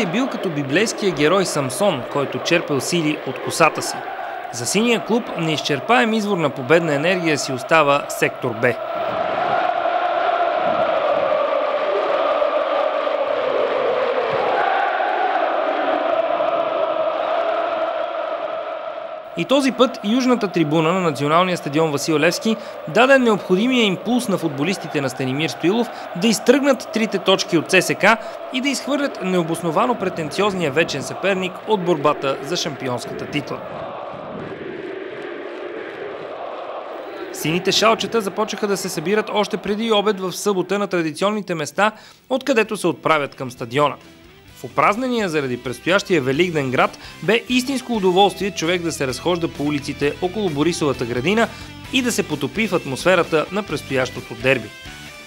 е бил като библейския герой Самсон, който черпел сили от косата си. За синия клуб неизчерпаем извор на победна енергия си остава сектор Б. И този път южната трибуна на националния стадион Васил Левски даде необходимия импулс на футболистите на Станимир Стоилов да изтръгнат трите точки от ЦСК и да изхвърлят необосновано претенциозния вечен съперник от борбата за шампионската титла. Сините шалчета започнаха да се събират още преди обед в събота на традиционните места, откъдето се отправят към стадиона. В упразнения заради предстоящия Великден град бе истинско удоволствие човек да се разхожда по улиците около Борисовата градина и да се потопи в атмосферата на предстоящото дерби.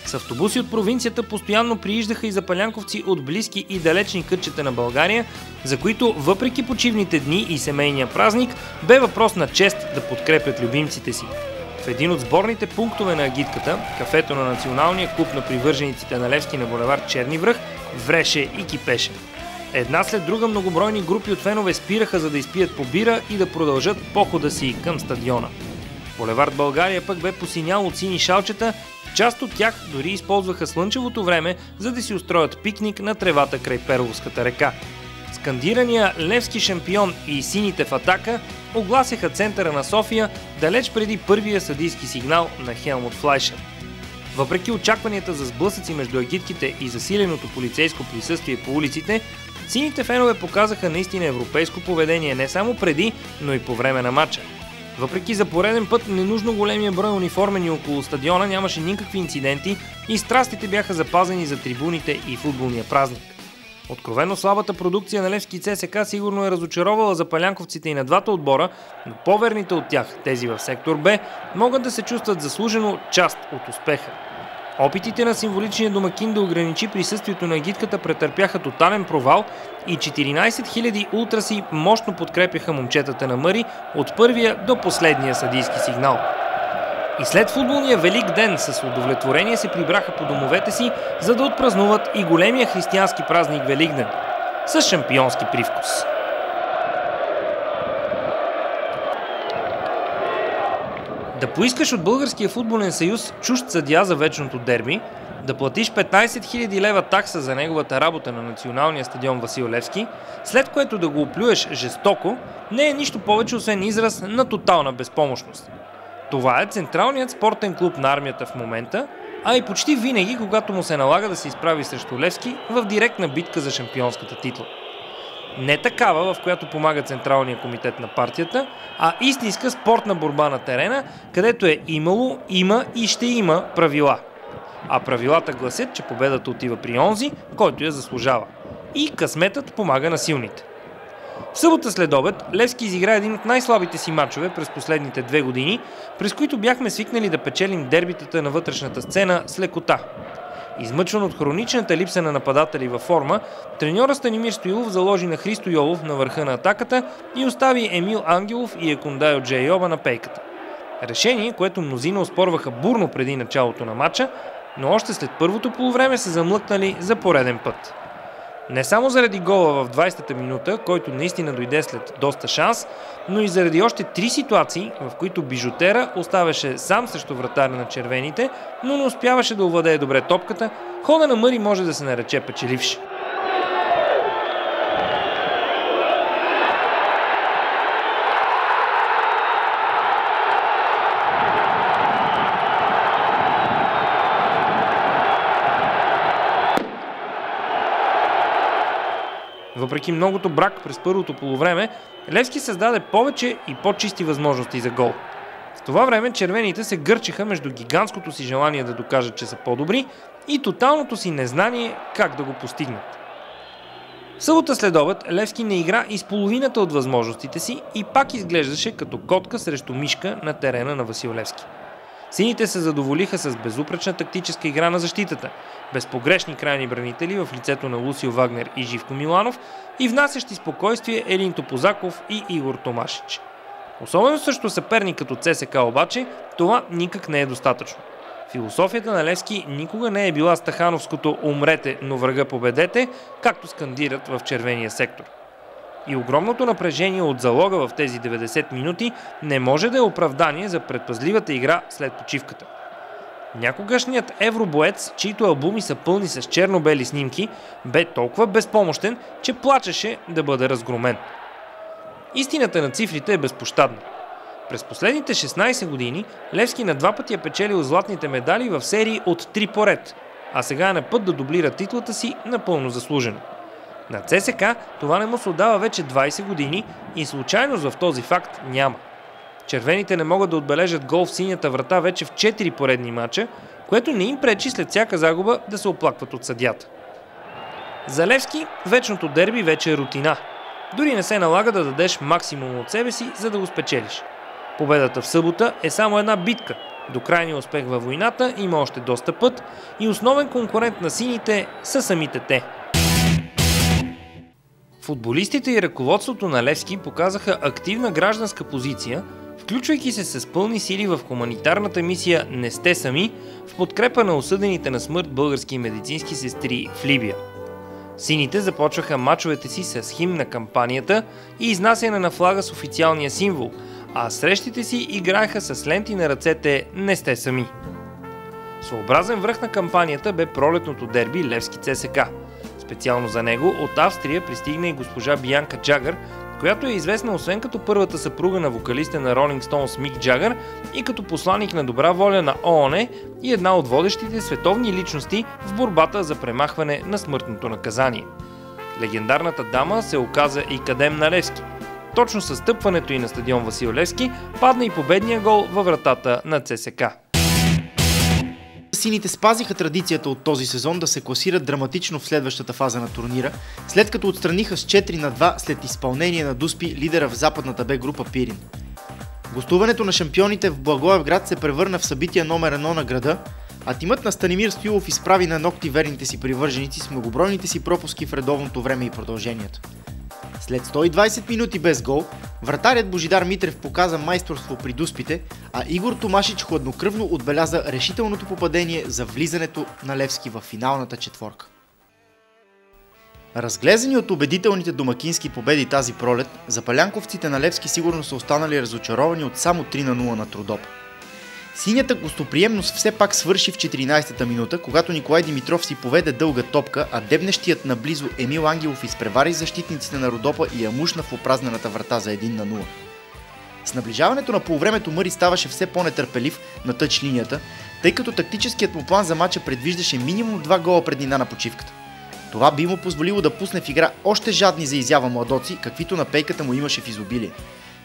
С автобуси от провинцията постоянно прииждаха и запалянковци от близки и далечни кътчета на България, за които въпреки почивните дни и семейния празник бе въпрос на чест да подкрепят любимците си. В един от сборните пунктове на агитката, кафето на националния клуб на привържениците на Левски на булевард Черни връх, вреше и кипеше. Една след друга многобройни групи от фенове спираха, за да изпият по бира и да продължат похода си към стадиона. Булевард България пък бе посинял от сини шалчета, част от тях дори използваха слънчевото време, за да си устроят пикник на тревата край Перовската река. Скандирания Левски шампион и сините в атака огласяха центъра на София далеч преди първия съдийски сигнал на Хелмут Флайшер. Въпреки очакванията за сблъсъци между агитките и засиленото полицейско присъствие по улиците, сините фенове показаха наистина европейско поведение не само преди, но и по време на матча. Въпреки за пореден път ненужно големия брой униформени около стадиона нямаше никакви инциденти и страстите бяха запазени за трибуните и футболния празник. Откровено слабата продукция на Левски ЦСК сигурно е разочаровала запалянковците и на двата отбора, но по-верните от тях, тези в сектор Б, могат да се чувстват заслужено част от успеха. Опитите на символичния домакин да ограничи присъствието на агитката претърпяха тотален провал и 14 000 ултраси мощно подкрепяха момчетата на Мъри от първия до последния съдийски сигнал. И след футболния Велик ден с удовлетворение се прибраха по домовете си, за да отпразнуват и големия християнски празник Великден с шампионски привкус. Да поискаш от Българския футболен съюз чужд съдия за вечното дерби, да платиш 15 000 лева такса за неговата работа на националния стадион Васил Левски, след което да го оплюеш жестоко, не е нищо повече освен израз на тотална безпомощност. Това е централният спортен клуб на армията в момента, а и почти винаги, когато му се налага да се изправи срещу Левски в директна битка за шампионската титла. Не такава, в която помага Централния комитет на партията, а истинска спортна борба на терена, където е имало, има и ще има правила. А правилата гласят, че победата отива при онзи, който я заслужава. И късметът помага на силните. В събота след обед Левски изигра един от най-слабите си мачове през последните 2 години, през които бяхме свикнали да печелим дербитата на вътрешната сцена с лекота. Измъчван от хроничната липса на нападатели във форма, треньора Станимир Стоилов заложи на Христо Йолов на върха на атаката и остави Емил Ангелов и Екундайо Джейоба на пейката. Решение, което мнозина оспорваха бурно преди началото на матча, но още след първото полувреме се замлъкнали за пореден път. Не само заради гола в 20-та минута, който наистина дойде след доста шанс, но и заради още 3 ситуации, в които Бижутера оставаше сам срещу вратаря на червените, но не успяваше да овладее добре топката, хода на Мъри може да се нарече печеливш. Въпреки многото брак през първото полувреме, Левски създаде повече и по-чисти възможности за гол. В това време червените се гърчиха между гигантското си желание да докажат, че са по-добри и тоталното си незнание как да го постигнат. В събота след обед Левски не игра и с половината от възможностите си и пак изглеждаше като котка срещу мишка на терена на Васил Левски. Сините се задоволиха с безупречна тактическа игра на защитата, безпогрешни крайни бранители в лицето на Лусио Вагнер и Живко Миланов и внасящи спокойствие Елин Топозаков и Игор Томашич. Особено срещу съперник като ЦСКА обаче, това никак не е достатъчно. Философията на Левски никога не е била стахановското "умрете, но врага победете", както скандират в червения сектор. И огромното напрежение от залога в тези 90 минути не може да е оправдание за предпазливата игра след почивката. Някогашният евробоец, чието албуми са пълни с черно-бели снимки, бе толкова безпомощен, че плачеше да бъде разгромен. Истината на цифрите е безпощадна. През последните 16 години Левски на 2 пъти е печелил златните медали в серии от 3 поред, а сега е на път да дублира титлата си напълно заслужено. На ЦСКА това не му се отдава вече 20 години и случайност в този факт няма. Червените не могат да отбележат гол в синята врата вече в 4 поредни мача, което не им пречи след всяка загуба да се оплакват от съдията. За Левски вечното дерби вече е рутина. Дори не се налага да дадеш максимум от себе си, за да го спечелиш. Победата в събота е само една битка. До крайния успех във войната има още доста път и основен конкурент на сините са самите те. Футболистите и ръководството на Левски показаха активна гражданска позиция, включвайки се с пълни сили в хуманитарната мисия "Не сте сами" в подкрепа на осъдените на смърт български медицински сестри в Либия. Сините започваха мачовете си с химн на кампанията и изнасяне на флага с официалния символ, а срещите си играеха с ленти на ръцете "Не сте сами". Своеобразен връх на кампанията бе пролетното дерби Левски ЦСКА. Специално за него от Австрия пристигна и госпожа Бианка Джагър, която е известна освен като първата съпруга на вокалиста на Rolling Stones Мик Джагър и като посланик на добра воля на ООН и една от водещите световни личности в борбата за премахване на смъртното наказание. Легендарната дама се оказа и кадем на Левски. Точно със стъпването й на стадион Васил Левски падна и победния гол във вратата на ЦСКА. Сините спазиха традицията от този сезон да се класират драматично в следващата фаза на турнира, след като отстраниха с 4-2 след изпълнение на Дуспи лидера в западната Б група Пирин. Гостуването на шампионите в Благоевград се превърна в събитие номер 1 на града, а тимът на Станимир Стоилов изправи на нокти верните си привърженици с многобройните си пропуски в редовното време и продължението. След 120 минути без гол, вратарят Божидар Митрев показа майсторство при Дуспите, а Игор Томашич хладнокръвно отбеляза решителното попадение за влизането на Левски в финалната четворка. Разглезени от убедителните домакински победи тази пролет, запалянковците на Левски сигурно са останали разочаровани от само 3-0 на Трудоп. Синята гостоприемност все пак свърши в 14-та минута, когато Николай Димитров си поведе дълга топка, а дебнещият наблизо Емил Ангелов изпревари защитниците на Родопа и я мушна в опразнената врата за 1-0. С наближаването на полувремето Мъри ставаше все по-нетърпелив на тъч линията, тъй като тактическият му план за мача предвиждаше минимум 2 гола преднина на почивката. Това би му позволило да пусне в игра още жадни за изява младоци, каквито на пейката му имаше в изобилие.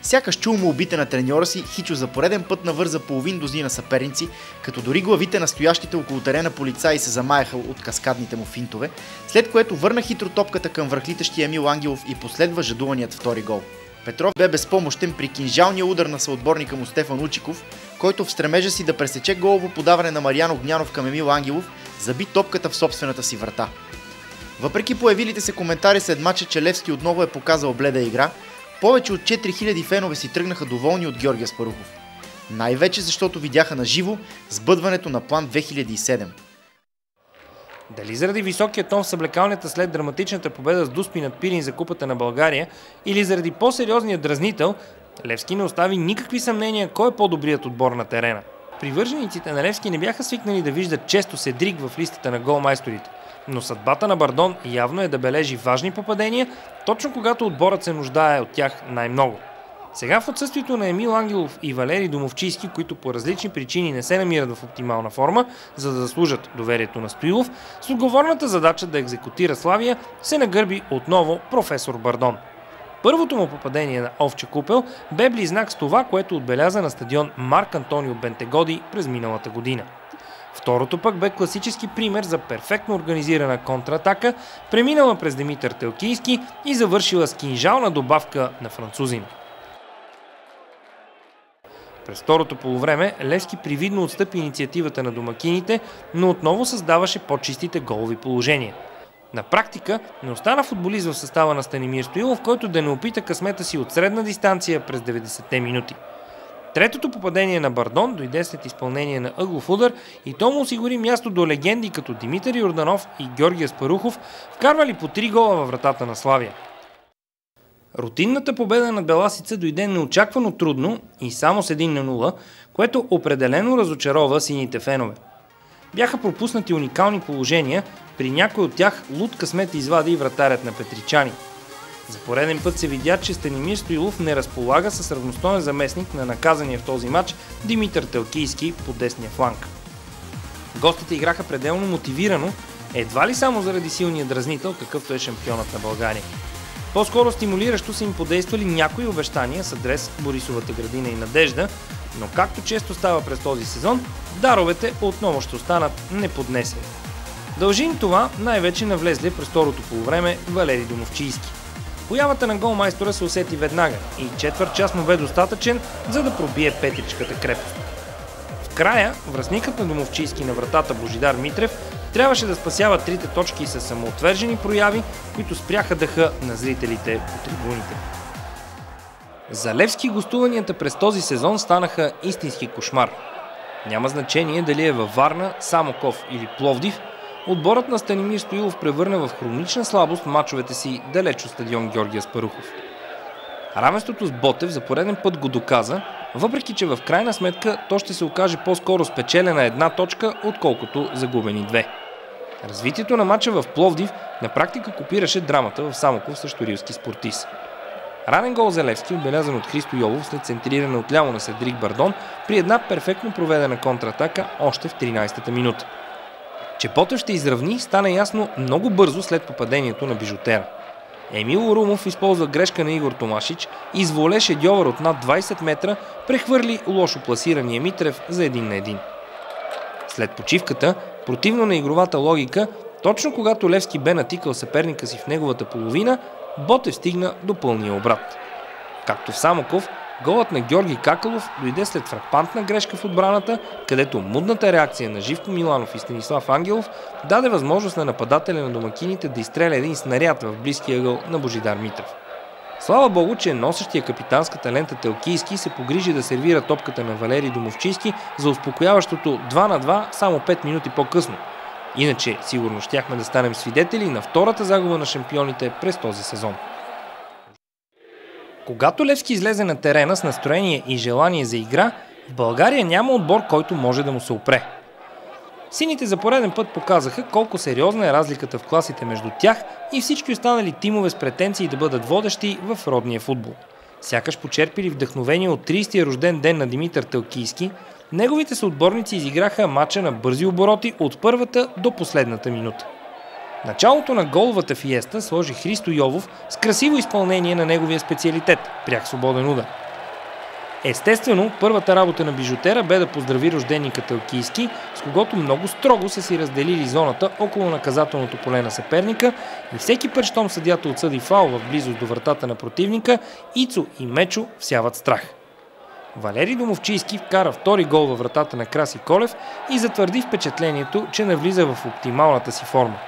Сякаш чул молбите на треньора си, Хичо за пореден път навърза половин дозина съперници, като дори главите на стоящите около терена полицаи се замаяха от каскадните му финтове, след което върна хитро топката към връхлитащия Емил Ангелов и последва жадуваният втори гол. Петров бе безпомощен при кинжалния удар на съотборника му Стефан Учиков, който в стремежа си да пресече голово подаване на Мариан Огнянов към Емил Ангелов, заби топката в собствената си врата. Въпреки появилите се коментари след мача, че Левски отново е показал бледа игра, повече от 4000 фенове си тръгнаха доволни от Георги Аспарухов. Най-вече защото видяха на живо сбъдването на план 2007. Дали заради високия тон в съблекалнята след драматичната победа с Дуспи над Пирин за Купата на България или заради по-сериозния дразнител, Левски не остави никакви съмнения кой е по-добрият отбор на терена. Привържениците на Левски не бяха свикнали да виждат често Седрик в листата на голмайсторите, но съдбата на Бардон явно е да бележи важни попадения, точно когато отборът се нуждае от тях най-много. Сега в отсъствието на Емил Ангелов и Валери Домовчийски, които по различни причини не се намират в оптимална форма, за да заслужат доверието на Стоилов, с отговорната задача да екзекутира Славия се нагърби отново професор Бардон. Първото му попадение на Овча купел бе близнак с това, което отбеляза на стадион Марк Антонио Бентегоди през миналата година. Второто пък бе класически пример за перфектно организирана контратака, преминала през Димитър Телкийски и завършила с кинжална добавка на французин. През второто полувреме Левски привидно отстъпи инициативата на домакините, но отново създаваше по-чистите голови положения. На практика не остана футболист в състава на Станимир Стоилов, който да не опита късмета си от средна дистанция през 90-те минути. Третото попадение на Бардон дойде след изпълнение на ъглов удар и то му осигури място до легенди като Димитър Йорданов и Георги Аспарухов, вкарвали по 3 гола във вратата на Славия. Рутинната победа на Беласица дойде неочаквано трудно и само с 1-0, което определено разочарова сините фенове. Бяха пропуснати уникални положения, при някой от тях луд късмет извади и вратарят на петричани. За пореден път се видя, че Станимир Стоилов не разполага с равностоен заместник на наказания в този матч Димитър Телкийски по десния фланг. Гостите играха пределно мотивирано, едва ли само заради силния дразнител, какъвто е шампионът на България. По-скоро стимулиращо са им подействали някои обещания с адрес Борисовата градина и Надежда, но както често става през този сезон, даровете отново ще останат неподнесени. Дължим това най-вече на влезлия през второто полувреме Валери Домовчийски. Появата на голмайстора се усети веднага и четвърт час му бе достатъчен, за да пробие петричката крепост. В края, връзникът на Домовчийски на вратата Божидар Митрев трябваше да спасява трите точки с самоотвержени прояви, които спряха дъха на зрителите по трибуните. За Левски гостуванията през този сезон станаха истински кошмар. Няма значение дали е във Варна, Самоков или Пловдив, отборът на Станимир Стоилов превърна в хронична слабост мачовете си далеч от стадион Георги Аспарухов. Равенството с Ботев за пореден път го доказа, въпреки че в крайна сметка то ще се окаже по-скоро спечелена една точка, отколкото загубени две. Развитието на мача в Пловдив на практика копираше драмата в Самоков срещу Рилски Спортист. Ранен гол за Левски, отбелязан от Христо Йовов след центриране отляво на Седрик Бардон при една перфектно проведена контратака още в 13-та минута. Че Ботев ще изравни, стана ясно много бързо след попадението на бижутера. Емил Орумов използва грешка на Игор Томашич, изволе шедьовър от над 20 метра, прехвърли лошо пласирания Митрев за 1-1. След почивката, противно на игровата логика, точно когато Левски бе натикал съперника си в неговата половина, Ботев стигна до пълния обрат. Както в Самоков, голът на Георги Какалов дойде след фрапантна грешка в отбраната, където мудната реакция на Живко Миланов и Станислав Ангелов даде възможност на нападателя на домакините да изстреля един снаряд в близкия ъгъл на Божидар Митрев. Слава Богу, че носещия капитанската лента Телкийски се погрижи да сервира топката на Валери Домовчийски за успокояващото 2-2 само 5 минути по-късно. Иначе сигурно щяхме да станем свидетели на втората загуба на шампионите през този сезон. Когато Левски излезе на терена с настроение и желание за игра, в България няма отбор, който може да му се опре. Сините за пореден път показаха колко сериозна е разликата в класите между тях и всички останали тимове с претенции да бъдат водещи в родния футбол. Сякаш почерпили вдъхновение от 30-я рожден ден на Димитър Телкийски, неговите съотборници изиграха матча на бързи обороти от първата до последната минута. Началото на головата фиеста сложи Христо Йовов с красиво изпълнение на неговия специалитет – пряк свободен удар. Естествено, първата работа на бижутера бе да поздрави рожденика Телкийски, с когото много строго са си разделили зоната около наказателното поле на съперника и всеки път, щом съдията отсъди фаул в близост до вратата на противника, Ицо и Мечо всяват страх. Валери Домовчийски вкара втори гол във вратата на Краси Колев и затвърди впечатлението, че навлиза в оптималната си форма.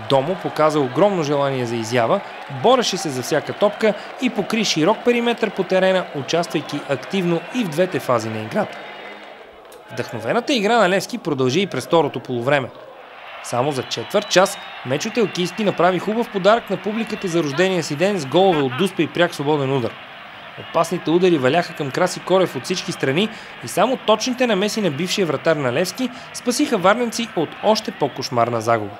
Домо показа огромно желание за изява, бореше се за всяка топка и покри широк периметър по терена, участвайки активно и в двете фази на играта. Вдъхновената игра на Левски продължи и през второто полувреме. Само за четвърт час Мечо Телкийски направи хубав подарък на публиката за рождения си ден с голове от дуспа и пряк свободен удар. Опасните удари валяха към Краси Колев от всички страни и само точните намеси на бившия вратар на Левски спасиха варненци от още по-кошмарна загуба.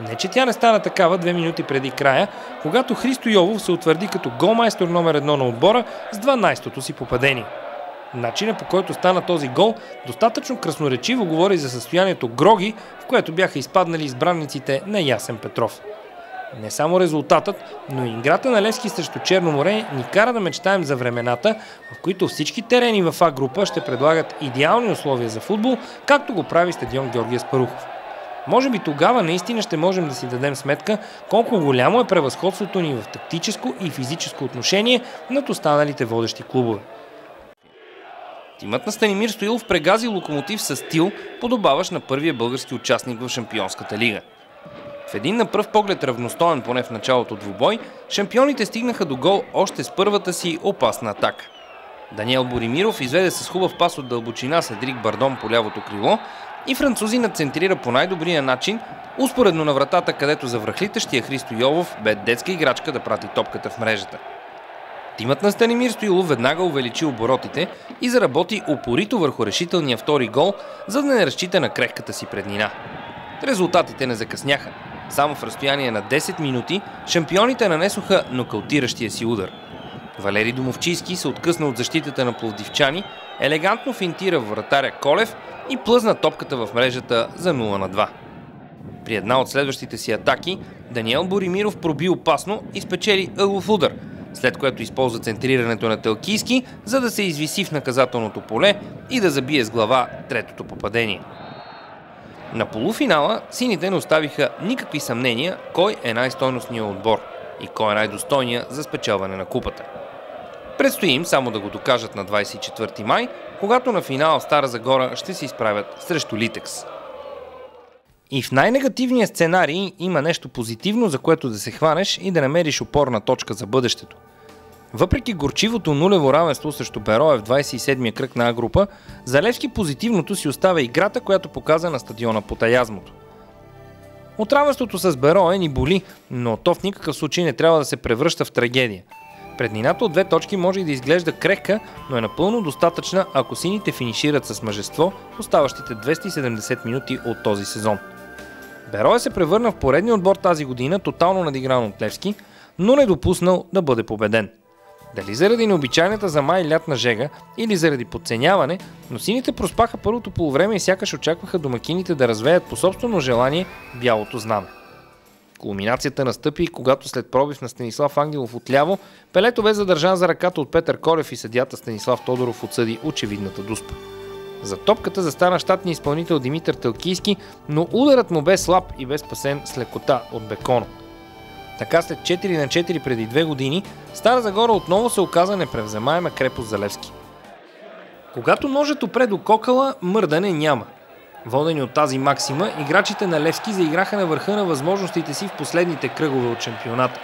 Не, че тя не стана такава 2 минути преди края, когато Христо Йовов се утвърди като голмайстор номер 1 на отбора с 12-то си попадение. Начинът, по който стана този гол, достатъчно красноречиво говори за състоянието гроги, в което бяха изпаднали избранниците на Ясен Петров. Не само резултатът, но и играта на Левски срещу Черно море ни кара да мечтаем за времената, в които всички терени в А група ще предлагат идеални условия за футбол, както го прави стадион Георги Аспарухов. Може би тогава наистина ще можем да си дадем сметка колко голямо е превъзходството ни в тактическо и физическо отношение над останалите водещи клубове. Тимът на Станимир Стоилов прегази Локомотив със стил, подобаващ на първия български участник в Шампионската лига. В един на пръв поглед равностоен, поне в началото двубой, шампионите стигнаха до гол още с първата си опасна атака. Даниел Боримиров изведе с хубав пас от дълбочина с Едрик Бардон по лявото крило и французинът центрира по най-добрия начин, успоредно на вратата, където за връхлитащия Христо Йовов бе детска играчка да прати топката в мрежата. Тимът на Станимир Стоилов веднага увеличи оборотите и заработи упорито върху решителния втори гол, за да не разчита на крехката си преднина. Резултатите не закъсняха. Само в разстояние на 10 минути шампионите нанесоха нокаутиращия си удар. Валери Домовчийски се откъсна от защитата на пловдивчани, елегантно финтира вратаря Колев и плъзна топката в мрежата за 0-2. При една от следващите си атаки Даниел Боримиров проби опасно и спечели ъглов удар, след което използва центрирането на Телкийски, за да се извиси в наказателното поле и да забие с глава третото попадение. На полуфинала сините не оставиха никакви съмнения кой е най-стойностният отбор и кой е най-достойният за спечелване на купата. Предстои им само да го докажат на 24 май, когато на финала в Стара Загора ще се изправят срещу Литекс. И в най-негативния сценарий има нещо позитивно, за което да се хванеш и да намериш опорна точка за бъдещето. Въпреки горчивото нулево равенство срещу Берое в 27-я кръг на А група, за Левски позитивното си остава играта, която показа на стадиона под Аязмото. От равенството с Берое ни боли, но то в никакъв случай не трябва да се превръща в трагедия. Преднината от 2 точки може и да изглежда крехка, но е напълно достатъчна, ако сините финишират с мъжество в оставащите 270 минути от този сезон. Берое се превърна в поредния отбор тази година, тотално надигран от Левски, но не допуснал да бъде победен. Дали заради необичайната за май лятна жега или заради подценяване, но сините проспаха първото полувреме и сякаш очакваха домакините да развеят по собствено желание бялото знаме. Кулминацията настъпи, когато след пробив на Станислав Ангелов отляво, Пелето бе задържан за ръката от Петър Колев и съдията Станислав Тодоров отсъди очевидната дуспа. За топката застана щатния изпълнител Димитър Телкийски, но ударът му бе слаб и бе спасен с лекота от Беконо. Така след 4-4 преди 2 години, Стара Загора отново се оказа непревземаема крепост за Левски. Когато ножът опре до кокала, мърдане няма. Водени от тази максима, играчите на Левски заиграха на върха на възможностите си в последните кръгове от шампионата.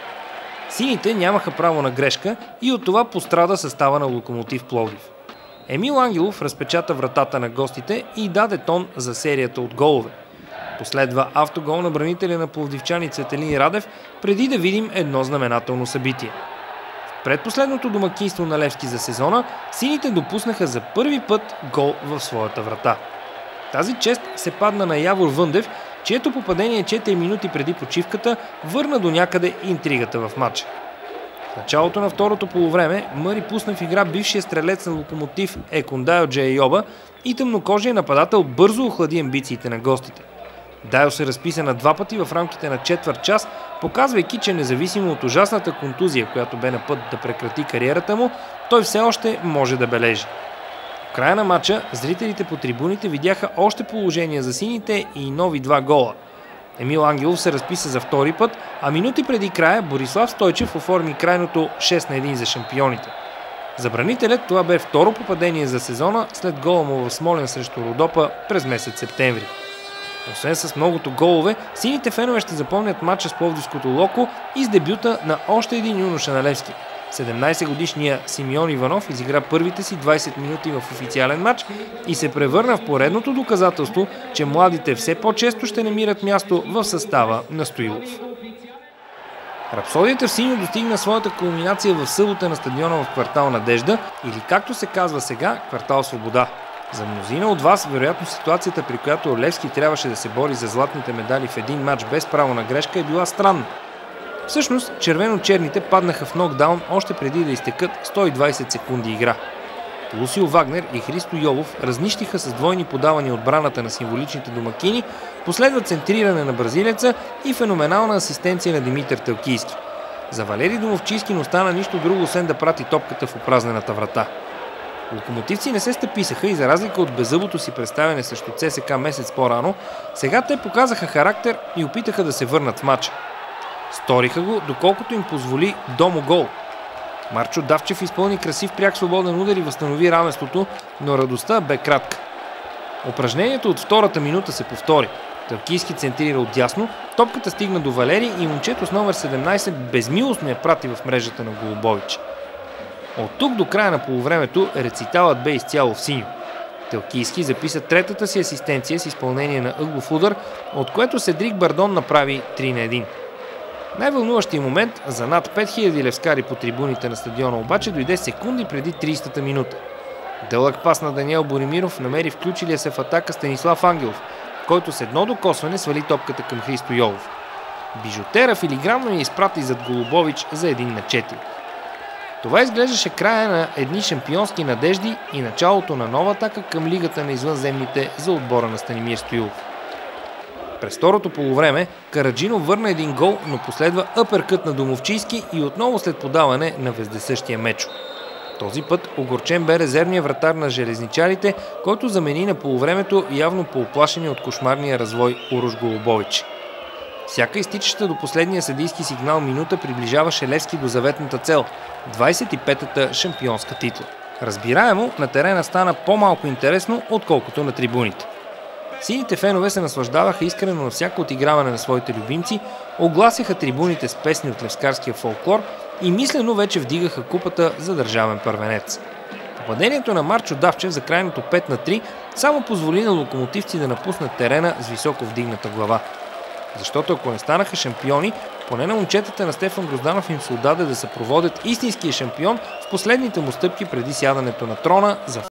Сините нямаха право на грешка и от това пострада състава на Локомотив Пловдив. Емил Ангелов разпечата вратата на гостите и даде тон за серията от голове. Последва автогол на бранителя на пловдивчани Цветелин Радев, преди да видим едно знаменателно събитие. В предпоследното домакинство на Левски за сезона, сините допуснаха за първи път гол в своята врата. Тази чест се падна на Явор Въндев, чието попадение 4 минути преди почивката върна до някъде интригата в матча. В началото на второто полувреме Мъри пусна в игра бившия стрелец на Локомотив Екондайо Джейоба и тъмнокожия нападател бързо охлади амбициите на гостите. Дайо се разписа на 2 пъти в рамките на четвърт час, показвайки, че независимо от ужасната контузия, която бе на път да прекрати кариерата му, той все още може да бележи. В края на матча зрителите по трибуните видяха още положение за сините и нови 2 гола. Емил Ангелов се разписа за втори път, а минути преди края Борислав Стойчев оформи крайното 6-1 за шампионите. За бранителят това бе второ попадение за сезона след гола му в Смолян срещу Родопа през месец септември. Освен с многото голове, сините фенове ще запомнят матча с пловдивското Локо и с дебюта на още един юноша на Левски. 17-годишния Симеон Иванов изигра първите си 20 минути в официален матч и се превърна в поредното доказателство, че младите все по-често ще намират място в състава на Стоилов. Рапсодията в синьо достигна своята кулминация в събота на стадиона в квартал Надежда или както се казва сега, квартал Свобода. За мнозина от вас, вероятно ситуацията, при която Левски трябваше да се бори за златните медали в един матч без право на грешка, е била странна. Всъщност, червено-черните паднаха в нокдаун още преди да изтекат 120 секунди игра. Лусио Вагнер и Христо Йолов разнищиха с двойни подавания отбраната на символичните домакини, последва центриране на бразилеца и феноменална асистенция на Димитър Телкийски. За Валери Домовчийски не остана нищо друго, освен да прати топката в опразнената врата. Локомотивци не се стъписаха и за разлика от беззъбото си представяне срещу ЦСКА месец по-рано, сега те показаха характер и опитаха да се върнат в матча. Сториха го, доколкото им позволи Домо гол. Марчо Давчев изпълни красив пряк свободен удар и възстанови равенството, но радостта бе кратка. Упражнението от втората минута се повтори. Телкийски центрира отдясно, топката стигна до Валери и момчето с номер 17 безмилостно я прати в мрежата на Голубович. От тук до края на полувремето рециталът бе изцяло в синьо. Телкийски записа третата си асистенция с изпълнение на ъглов удар, от което Седрик Бардон направи 3-1. Най-вълнуващият момент за над 5000 левскари по трибуните на стадиона обаче дойде секунди преди 30-та минута. Дълъг пас на Даниел Боримиров намери включилия се в атака Станислав Ангелов, който с едно докосване свали топката към Христо Йолов. Бижутера филигранно я изпрати зад Голубович за 1-4. Това изглеждаше края на едни шампионски надежди и началото на нова атака към лигата на извънземните за отбора на Станимир Стоилов. През второто полувреме Караджинов върна един гол, но последва апъркът на Домовчийски и отново след подаване на вездесъщия Мечо. Този път огорчен бе резервният вратар на железничарите, който замени на полувремето явно по-уплашени от кошмарния развой Урош Голубович. Всяка изтичаща до последния съдийски сигнал минута приближаваше Левски до заветната цел – 25-та шампионска титла. Разбираемо, на терена стана по-малко интересно, отколкото на трибуните. Сините фенове се наслаждаваха искрено на всяко отиграване на своите любимци, огласяха трибуните с песни от левскарския фолклор и мислено вече вдигаха купата за държавен първенец. Попадението на Марчо Давчев за крайното 5-3 само позволи на локомотивци да напуснат терена с високо вдигната глава. Защото ако не станаха шампиони, поне на момчетата на Стефан Грозданов им се отдаде да съпроводят истинския шампион в последните му стъпки преди сядането на трона за